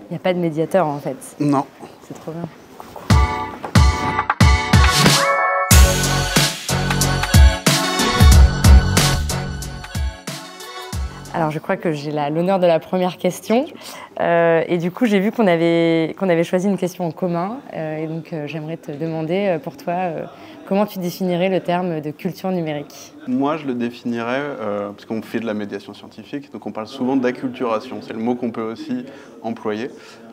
Il n'y a pas de médiateur en fait. Non. C'est trop bien. Alors je crois que j'ai l'honneur de la première question. Et du coup, j'ai vu qu'on avait choisi une question en commun. Et donc j'aimerais te demander pour toi, comment tu définirais le terme de culture numérique? Moi, je le définirais, parce qu'on fait de la médiation scientifique, donc on parle souvent d'acculturation. C'est le mot qu'on peut aussi employer.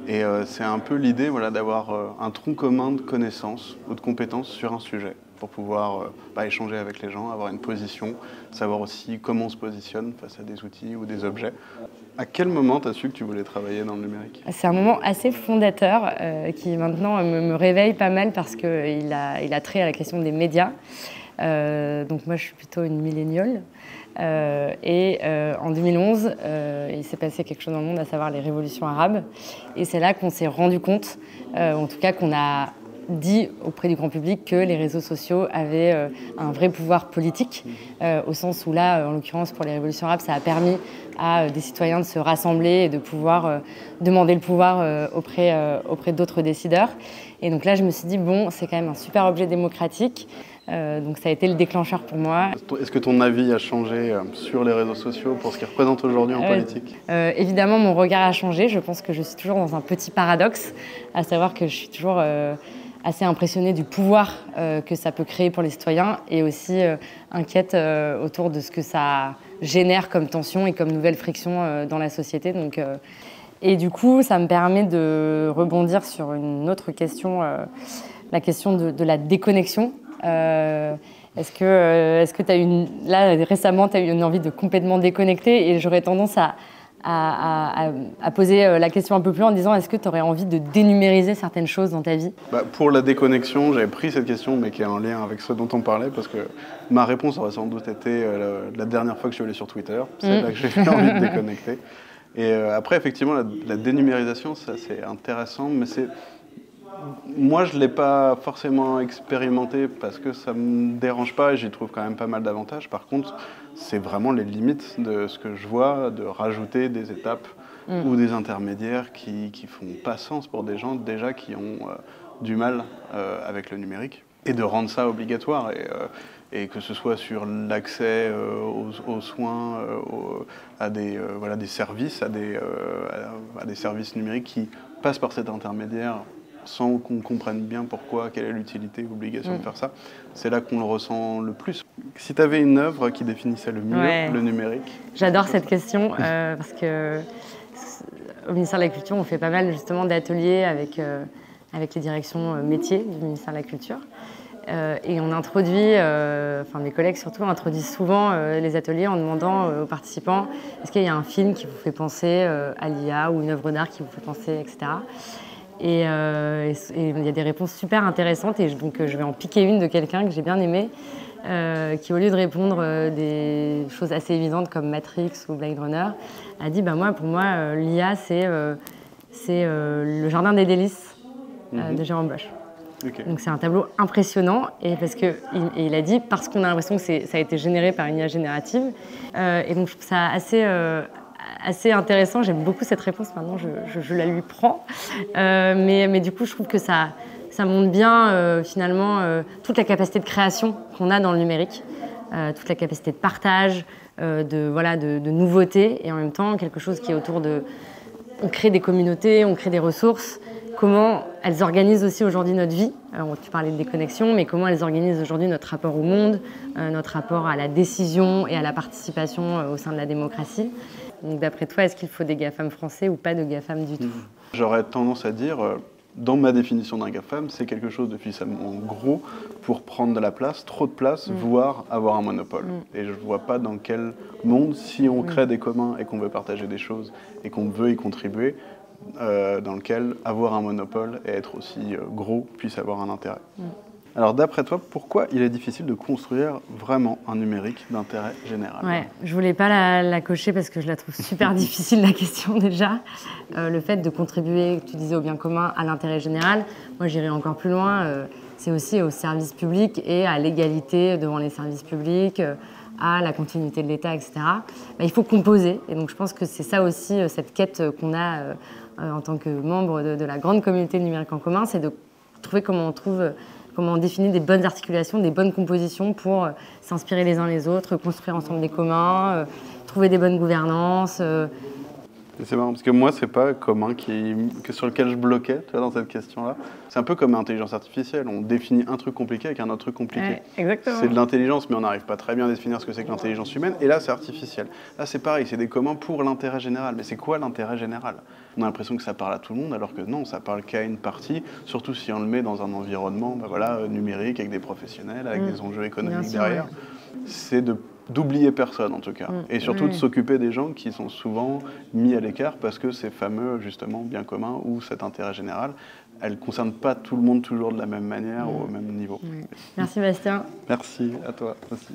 Et c'est un peu l'idée d'avoir un tronc commun de connaissances ou de compétences sur un sujet pour pouvoir échanger avec les gens, avoir une position, savoir aussi comment on se positionne face à des outils ou des objets. À quel moment tu as su que tu voulais travailler dans le numérique? C'est un moment assez fondateur qui maintenant me réveille pas mal parce qu'il a trait à la question des médias. Donc moi je suis plutôt une milléniale. En 2011, il s'est passé quelque chose dans le monde, à savoir les révolutions arabes. Et c'est là qu'on s'est rendu compte, en tout cas qu'on a dit auprès du grand public que les réseaux sociaux avaient un vrai pouvoir politique, au sens où là, en l'occurrence pour les révolutions arabes, ça a permis à des citoyens de se rassembler et de pouvoir demander le pouvoir auprès d'autres décideurs. Et donc là, je me suis dit, bon, c'est quand même un super objet démocratique. Donc ça a été le déclencheur pour moi. Est-ce que ton avis a changé sur les réseaux sociaux pour ce qu'ils représentent aujourd'hui en politique? Évidemment, mon regard a changé. Je pense que je suis toujours dans un petit paradoxe, à savoir que je suis toujours assez impressionnée du pouvoir que ça peut créer pour les citoyens et aussi inquiète autour de ce que ça génère comme tension et comme nouvelle friction dans la société. Donc, et du coup, ça me permet de rebondir sur une autre question, la question de la déconnexion. Est-ce que tu as eu là récemment tu as eu une envie de complètement déconnecter, et j'aurais tendance à poser la question un peu plus loin en disant, est-ce que tu aurais envie de dénumériser certaines choses dans ta vie? Pour la déconnexion, j'avais pris cette question, mais qui est en lien avec ce dont on parlait, parce que ma réponse aurait sans doute été la dernière fois que je suis allé sur Twitter. C'est là que j'ai eu envie de déconnecter. Et après, effectivement, la dénumérisation, ça c'est intéressant, mais moi, je ne l'ai pas forcément expérimenté parce que ça ne me dérange pas et j'y trouve quand même pas mal d'avantages. Par contre, c'est vraiment les limites de ce que je vois, de rajouter des étapes ou des intermédiaires qui font pas sens pour des gens déjà qui ont du mal avec le numérique, et de rendre ça obligatoire. Et que ce soit sur l'accès aux soins, à des services, à des services numériques qui passent par cet intermédiaire, sans qu'on comprenne bien pourquoi, quelle est l'utilité ou l'obligation de faire ça. C'est là qu'on le ressent le plus. Si tu avais une œuvre qui définissait le mieux le numérique... J'adore cette question, parce que au ministère de la Culture, on fait pas mal justement d'ateliers avec les directions métiers du ministère de la Culture. Et on introduit, mes collègues surtout, introduisent souvent les ateliers en demandant aux participants, est-ce qu'il y a un film qui vous fait penser à l'IA, ou une œuvre d'art qui vous fait penser, etc. Et il y a des réponses super intéressantes, et donc je vais en piquer une de quelqu'un que j'ai bien aimé, qui, au lieu de répondre des choses assez évidentes comme Matrix ou Blade Runner, a dit pour moi l'IA c'est le Jardin des délices de Jérôme Bosch. Okay. Donc c'est un tableau impressionnant, et il a dit parce qu'on a l'impression que ça a été généré par une IA générative, et donc je trouve ça assez intéressant. J'aime beaucoup cette réponse, maintenant je la lui prends. Mais du coup, je trouve que ça montre bien finalement toute la capacité de création qu'on a dans le numérique, toute la capacité de partage, de nouveauté, et en même temps quelque chose qui est autour de... On crée des communautés, on crée des ressources. Comment elles organisent aussi aujourd'hui notre vie. Alors, tu parlais de déconnexion, mais comment elles organisent aujourd'hui notre rapport au monde, notre rapport à la décision et à la participation au sein de la démocratie. Donc d'après toi, est-ce qu'il faut des GAFAM français ou pas de GAFAM du tout? J'aurais tendance à dire, dans ma définition d'un GAFAM, c'est quelque chose de suffisamment gros pour prendre de la place, trop de place, voire avoir un monopole. Et je ne vois pas dans quel monde, si on crée des communs et qu'on veut partager des choses et qu'on veut y contribuer, dans lequel avoir un monopole et être aussi gros puisse avoir un intérêt. Alors d'après toi, pourquoi il est difficile de construire vraiment un numérique d'intérêt général? Ouais, je voulais pas la cocher parce que je la trouve super difficile, la question déjà. Le fait de contribuer, tu disais, au bien commun, à l'intérêt général, moi j'irais encore plus loin, c'est aussi au service public et à l'égalité devant les services publics, à la continuité de l'État, etc. Il faut composer, et donc je pense que c'est ça aussi, cette quête qu'on a en tant que membre de la grande communauté numérique en commun, c'est de trouver comment on définit des bonnes articulations, des bonnes compositions pour s'inspirer les uns les autres, construire ensemble des communs, trouver des bonnes gouvernances. Et c'est marrant, parce que moi, c'est pas commun sur lequel je bloquais, tu vois, dans cette question-là. C'est un peu comme l'intelligence artificielle. On définit un truc compliqué avec un autre truc compliqué. Ouais, exactement. C'est de l'intelligence, mais on n'arrive pas très bien à définir ce que c'est que l'intelligence humaine. Et là, c'est artificiel. Là, c'est pareil, c'est des communs pour l'intérêt général. Mais c'est quoi l'intérêt général? On a l'impression que ça parle à tout le monde, alors que non, ça parle qu'à une partie, surtout si on le met dans un environnement numérique, avec des professionnels, avec des enjeux économiques derrière. C'est d'oublier personne en tout cas, et surtout de s'occuper des gens qui sont souvent mis à l'écart parce que ces fameux justement biens communs ou cet intérêt général, elles ne concernent pas tout le monde toujours de la même manière ou au même niveau. Merci Bastien. Merci à toi aussi.